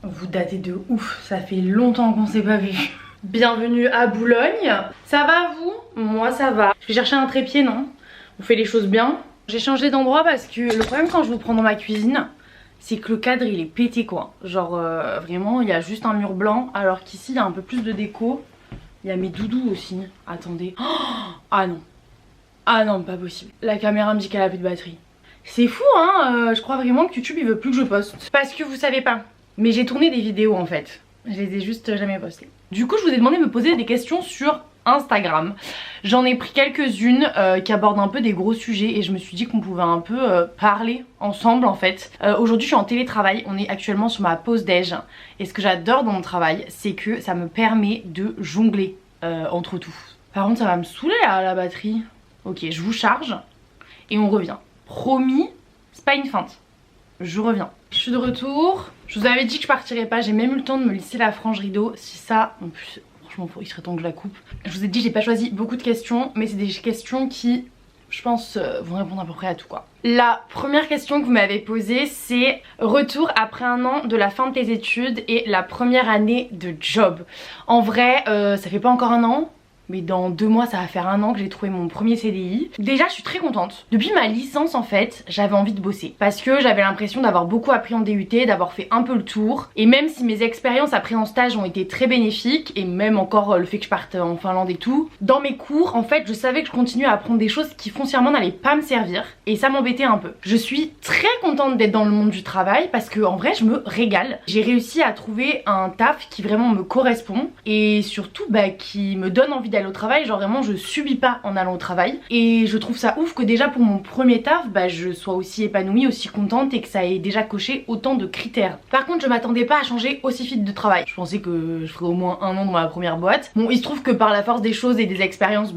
Vous datez de ouf, ça fait longtemps qu'on s'est pas vu. Bienvenue à Boulogne. Ça va vous? Moi ça va. Je vais chercher un trépied, non? On fait les choses bien. J'ai changé d'endroit parce que le problème quand je vous prends dans ma cuisine, c'est que le cadre il est pété quoi. Genre vraiment il y a juste un mur blanc alors qu'ici il y a un peu plus de déco. Il y a mes doudous aussi. Attendez. Oh, ah non. Ah non, pas possible. La caméra me dit qu'elle a plus de batterie. C'est fou hein, je crois vraiment que YouTube il veut plus que je poste. Parce que vous savez pas, mais j'ai tourné des vidéos en fait. Je les ai juste jamais postées. Du coup je vous ai demandé de me poser des questions sur Instagram. J'en ai pris quelques-unes qui abordent un peu des gros sujets et je me suis dit qu'on pouvait un peu parler ensemble en fait. Aujourd'hui je suis en télétravail, on est actuellement sur ma pause déj et ce que j'adore dans mon travail c'est que ça me permet de jongler entre tout. Par contre ça va me saouler là, la batterie. Ok, je vous charge et on revient. Promis, c'est pas une feinte. Je reviens. Je suis de retour. Je vous avais dit que je partirais pas. J'ai même eu le temps de me lisser la frange rideau. Si ça, en plus, franchement, il serait temps que je la coupe. Je vous ai dit, j'ai pas choisi beaucoup de questions, mais c'est des questions qui, je pense, vont répondre à peu près à tout quoi. La première question que vous m'avez posée, c'est retour après un an de la fin de tes études et la première année de job. En vrai, ça fait pas encore un an. Mais dans 2 mois ça va faire 1 an que j'ai trouvé mon premier CDI. Déjà je suis très contente. Depuis ma licence en fait j'avais envie de bosser. Parce que j'avais l'impression d'avoir beaucoup appris en DUT, d'avoir fait un peu le tour. Et même si mes expériences après en stage ont été très bénéfiques, et même encore le fait que je parte en Finlande et tout, dans mes cours en fait je savais que je continuais à apprendre des choses qui foncièrement n'allaient pas me servir. Et ça m'embêtait un peu. Je suis très contente d'être dans le monde du travail parce que en vrai je me régale. J'ai réussi à trouver un taf qui vraiment me correspond. Et surtout qui me donne envie d'aller au travail, genre vraiment je subis pas en allant au travail et je trouve ça ouf que déjà pour mon premier taf je sois aussi épanouie, aussi contente et que ça ait déjà coché autant de critères. Par contre je m'attendais pas à changer aussi vite de travail, je pensais que je ferais au moins 1 an dans ma première boîte. Bon il se trouve que par la force des choses et des expériences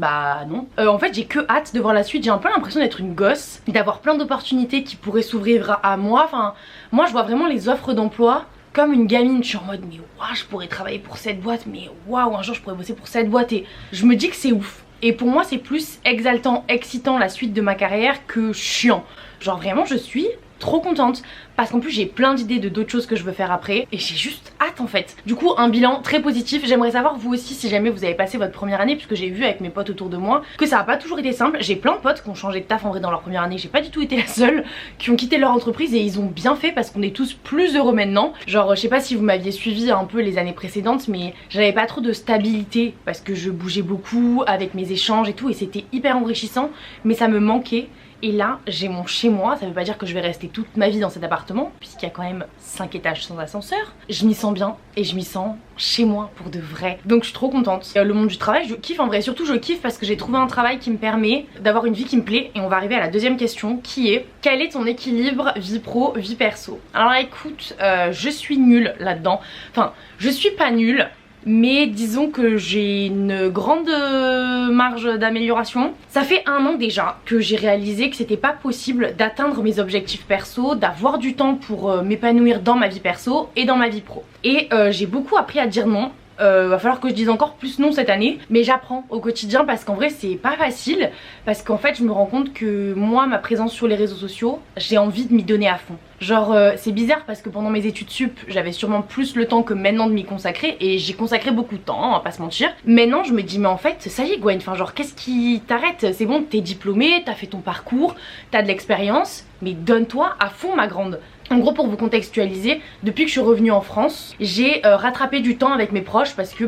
non. En fait j'ai que hâte de voir la suite, j'ai un peu l'impression d'être une gosse, d'avoir plein d'opportunités qui pourraient s'ouvrir à moi, enfin moi je vois vraiment les offres d'emploi comme une gamine. Je suis en mode mais waouh je pourrais travailler pour cette boîte, mais waouh un jour je pourrais bosser pour cette boîte et je me dis que c'est ouf. Et pour moi c'est plus exaltant, excitant la suite de ma carrière que chiant. Genre vraiment je suis trop contente parce qu'en plus j'ai plein d'idées de d'autres choses que je veux faire après et j'ai juste hâte en fait. Du coup un bilan très positif. J'aimerais savoir vous aussi si jamais vous avez passé votre première année, puisque j'ai vu avec mes potes autour de moi que ça a pas toujours été simple. J'ai plein de potes qui ont changé de taf en vrai dans leur première année, j'ai pas du tout été la seule, qui ont quitté leur entreprise et ils ont bien fait parce qu'on est tous plus heureux maintenant. Genre je sais pas si vous m'aviez suivi un peu les années précédentes, mais j'avais pas trop de stabilité parce que je bougeais beaucoup avec mes échanges et tout et c'était hyper enrichissant, mais ça me manquait. Et là j'ai mon chez moi, ça veut pas dire que je vais rester toute ma vie dans cet appartement puisqu'il y a quand même 5 étages sans ascenseur. Je m'y sens bien et je m'y sens chez moi pour de vrai. Donc je suis trop contente. Le monde du travail je kiffe en vrai, surtout je kiffe parce que j'ai trouvé un travail qui me permet d'avoir une vie qui me plaît. Et on va arriver à la deuxième question qui est quel est ton équilibre vie pro, vie perso? Alors écoute, je suis nulle là-dedans. Enfin je suis pas nulle, mais disons que j'ai une grande marge d'amélioration. Ça fait 1 an déjà que j'ai réalisé que c'était pas possible d'atteindre mes objectifs perso, d'avoir du temps pour m'épanouir dans ma vie perso et dans ma vie pro. Et j'ai beaucoup appris à dire non. Va falloir que je dise encore plus non cette année, mais j'apprends au quotidien parce qu'en vrai c'est pas facile, parce qu'en fait je me rends compte que moi ma présence sur les réseaux sociaux j'ai envie de m'y donner à fond. Genre c'est bizarre parce que pendant mes études sup j'avais sûrement plus le temps que maintenant de m'y consacrer et j'ai consacré beaucoup de temps, on va pas se mentir. Maintenant je me dis mais en fait ça y est Gwen, enfin genre qu'est-ce qui t'arrête? C'est bon, t'es diplômée, t'as fait ton parcours, t'as de l'expérience, mais donne-toi à fond ma grande. En gros pour vous contextualiser, depuis que je suis revenue en France, j'ai rattrapé du temps avec mes proches parce que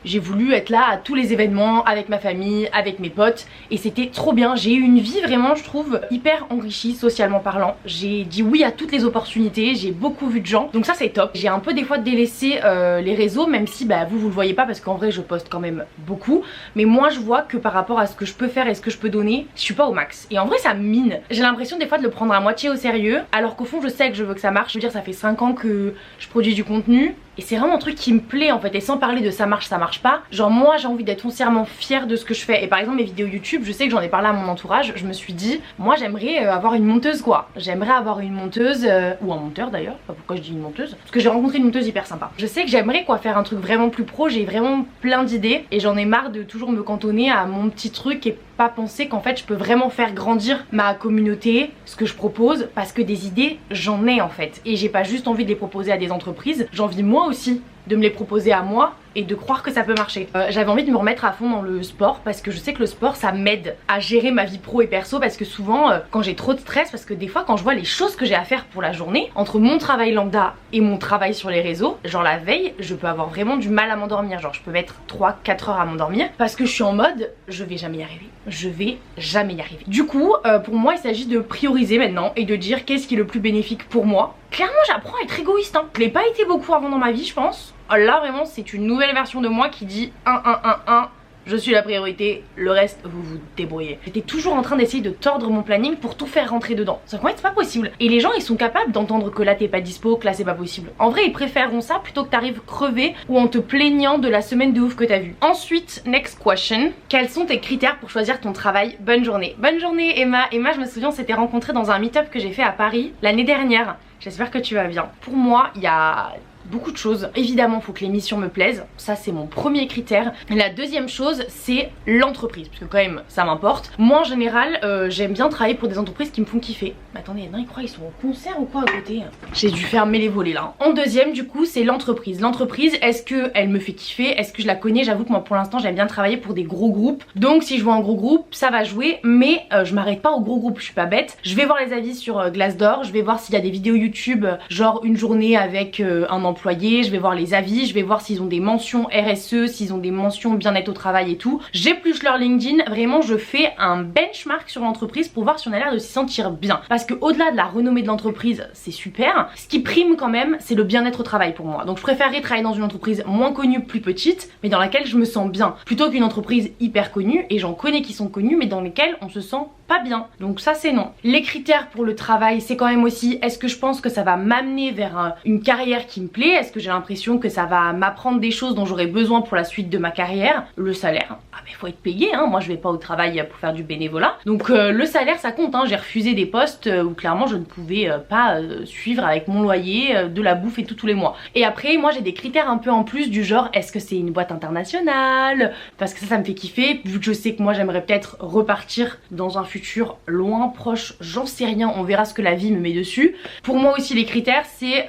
j'ai voulu être là à tous les événements, avec ma famille, avec mes potes et c'était trop bien. J'ai eu une vie vraiment je trouve hyper enrichie socialement parlant. J'ai dit oui à toutes les opportunités, j'ai beaucoup vu de gens donc ça c'est top. J'ai un peu des fois délaissé les réseaux même si vous le voyez pas parce qu'en vrai je poste quand même beaucoup, mais moi je vois que par rapport à ce que je peux faire et ce que je peux donner, je suis pas au max et en vrai ça me mine. J'ai l'impression des fois de le prendre à moitié au sérieux alors qu'au fond je sais que je veux que ça marche. Je veux dire ça fait 5 ans que je produis du contenu et c'est vraiment un truc qui me plaît en fait, et sans parler de ça marche pas, genre moi j'ai envie d'être foncièrement fière de ce que je fais. Et par exemple mes vidéos YouTube, je sais que j'en ai parlé à mon entourage, je me suis dit moi j'aimerais avoir une monteuse quoi, j'aimerais avoir une monteuse ou un monteur d'ailleurs, pas pourquoi je dis une monteuse, parce que j'ai rencontré une monteuse hyper sympa. Je sais que j'aimerais faire un truc vraiment plus pro, j'ai vraiment plein d'idées et j'en ai marre de toujours me cantonner à mon petit truc et pas penser qu'en fait je peux vraiment faire grandir ma communauté, ce que je propose, parce que des idées j'en ai en fait, et j'ai pas juste envie de les proposer à des entreprises, j'ai envie moi aussi de me les proposer à moi et de croire que ça peut marcher. J'avais envie de me remettre à fond dans le sport parce que je sais que le sport ça m'aide à gérer ma vie pro et perso, parce que souvent quand j'ai trop de stress, parce que des fois quand je vois les choses que j'ai à faire pour la journée, entre mon travail lambda et mon travail sur les réseaux, genre la veille je peux avoir vraiment du mal à m'endormir, genre je peux mettre 3-4 heures à m'endormir parce que je suis en mode je vais jamais y arriver, je vais jamais y arriver. Du coup pour moi il s'agit de prioriser maintenant et de dire qu'est-ce qui est le plus bénéfique pour moi. Clairement j'apprends à être égoïste, je l'ai pas été beaucoup avant dans ma vie je pense. Là vraiment c'est une nouvelle version de moi qui dit 1, je suis la priorité, le reste vous vous débrouillez. J'étais toujours en train d'essayer de tordre mon planning pour tout faire rentrer dedans. Sauf qu'en fait c'est pas possible. Et les gens ils sont capables d'entendre que là t'es pas dispo, que là c'est pas possible. En vrai ils préféreront ça plutôt que t'arrives crevé ou en te plaignant de la semaine de ouf que t'as vue. Ensuite, next question. Quels sont tes critères pour choisir ton travail? Bonne journée. Bonne journée Emma. Emma je me souviens on s'était rencontrés dans un meet-up que j'ai fait à Paris l'année dernière. J'espère que tu vas bien. Pour moi il y a beaucoup de choses. Évidemment faut que les missions me plaisent, ça c'est mon premier critère. La deuxième chose c'est l'entreprise, parce que quand même ça m'importe. Moi en général j'aime bien travailler pour des entreprises qui me font kiffer. Mais attendez, non ils croient ils sont au concert ou quoi à côté? J'ai dû fermer les volets là. En deuxième du coup c'est l'entreprise. L'entreprise, est-ce que elle me fait kiffer? Est-ce que je la connais? J'avoue que moi pour l'instant j'aime bien travailler pour des gros groupes. Donc si je vois un gros groupe ça va jouer, mais je m'arrête pas au gros groupe, je suis pas bête. Je vais voir les avis sur Glassdoor, je vais voir s'il y a des vidéos YouTube genre une journée avec un employé, je vais voir les avis, je vais voir s'ils ont des mentions RSE, s'ils ont des mentions bien-être au travail et tout. J'épluche leur LinkedIn, vraiment je fais un benchmark sur l'entreprise pour voir si on a l'air de s'y sentir bien. Parce que au-delà de la renommée de l'entreprise, c'est super, ce qui prime quand même c'est le bien-être au travail pour moi. Donc je préférerais travailler dans une entreprise moins connue, plus petite, mais dans laquelle je me sens bien, plutôt qu'une entreprise hyper connue, et j'en connais qui sont connus mais dans lesquelles on se sent pas bien. Donc ça c'est non. Les critères pour le travail c'est quand même aussi, est-ce que je pense que ça va m'amener vers une carrière qui me plaît? Est-ce que j'ai l'impression que ça va m'apprendre des choses dont j'aurai besoin pour la suite de ma carrière? Le salaire, ah mais faut être payé hein, moi je vais pas au travail pour faire du bénévolat. Donc le salaire ça compte hein, j'ai refusé des postes où clairement je ne pouvais pas suivre avec mon loyer, de la bouffe et tout tous les mois. Et après moi j'ai des critères un peu en plus du genre, est-ce que c'est une boîte internationale? Parce que ça me fait kiffer, vu que je sais que moi j'aimerais peut-être repartir dans un futur loin, proche, j'en sais rien, on verra ce que la vie me met dessus. Pour moi aussi les critères c'est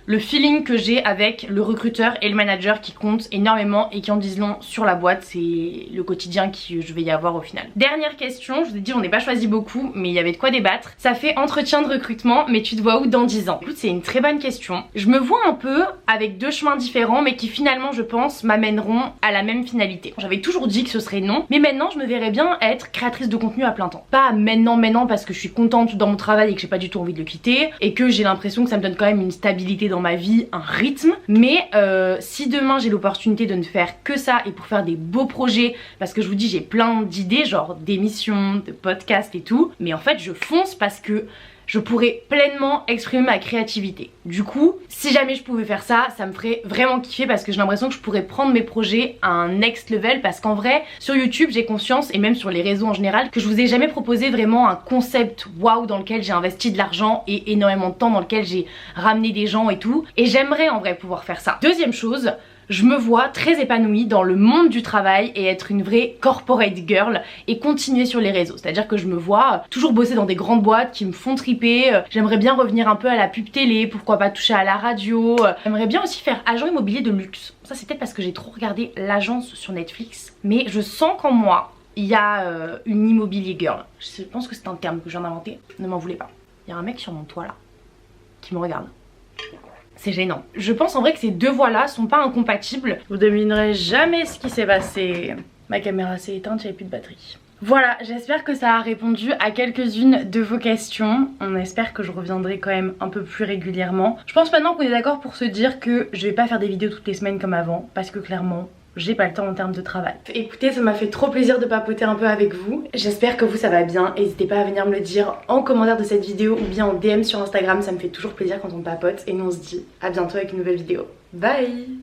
le feeling que j'ai avec le recruteur et le manager qui comptent énormément et qui en disent long sur la boîte, c'est le quotidien que je vais y avoir au final. Dernière question, je vous ai dit j'en ai pas choisi beaucoup mais il y avait de quoi débattre. Ça fait entretien de recrutement, mais tu te vois où dans 10 ans? Écoute c'est une très bonne question. Je me vois un peu avec deux chemins différents mais qui finalement je pense m'amèneront à la même finalité. J'avais toujours dit que ce serait non, mais maintenant je me verrais bien être créatrice de contenu à plein temps. Pas maintenant parce que je suis contente dans mon travail et que j'ai pas du tout envie de le quitter et que j'ai l'impression que ça me donne quand même une stabilité dans ma vie, un rythme, mais si demain j'ai l'opportunité de ne faire que ça et pour faire des beaux projets, parce que je vous dis j'ai plein d'idées genre d'émissions, de podcasts et tout, mais en fait je fonce parce que je pourrais pleinement exprimer ma créativité. Du coup, si jamais je pouvais faire ça, ça me ferait vraiment kiffer parce que j'ai l'impression que je pourrais prendre mes projets à un next level, parce qu'en vrai, sur YouTube, j'ai conscience, et même sur les réseaux en général, que je vous ai jamais proposé vraiment un concept waouh dans lequel j'ai investi de l'argent et énormément de temps, dans lequel j'ai ramené des gens et tout. Et j'aimerais en vrai pouvoir faire ça. Deuxième chose, je me vois très épanouie dans le monde du travail et être une vraie corporate girl et continuer sur les réseaux. C'est-à-dire que je me vois toujours bosser dans des grandes boîtes qui me font triper. J'aimerais bien revenir un peu à la pub télé, pourquoi pas toucher à la radio. J'aimerais bien aussi faire agent immobilier de luxe. Ça c'est peut-être parce que j'ai trop regardé l'agence sur Netflix. Mais je sens qu'en moi, il y a une immobilier girl. Je pense que c'est un terme que je viens d'inventer. Ne m'en voulez pas. Il y a un mec sur mon toit là qui me regarde. C'est gênant. Je pense en vrai que ces deux voies-là sont pas incompatibles. Vous devinerez jamais ce qui s'est passé. Ma caméra s'est éteinte, j'avais plus de batterie. Voilà, j'espère que ça a répondu à quelques-unes de vos questions. On espère que je reviendrai quand même un peu plus régulièrement. Je pense maintenant qu'on est d'accord pour se dire que je vais pas faire des vidéos toutes les semaines comme avant, parce que clairement, j'ai pas le temps en termes de travail. Écoutez, ça m'a fait trop plaisir de papoter un peu avec vous. J'espère que vous ça va bien. N'hésitez pas à venir me le dire en commentaire de cette vidéo ou bien en DM sur Instagram. Ça me fait toujours plaisir quand on papote. Et nous on se dit à bientôt avec une nouvelle vidéo. Bye!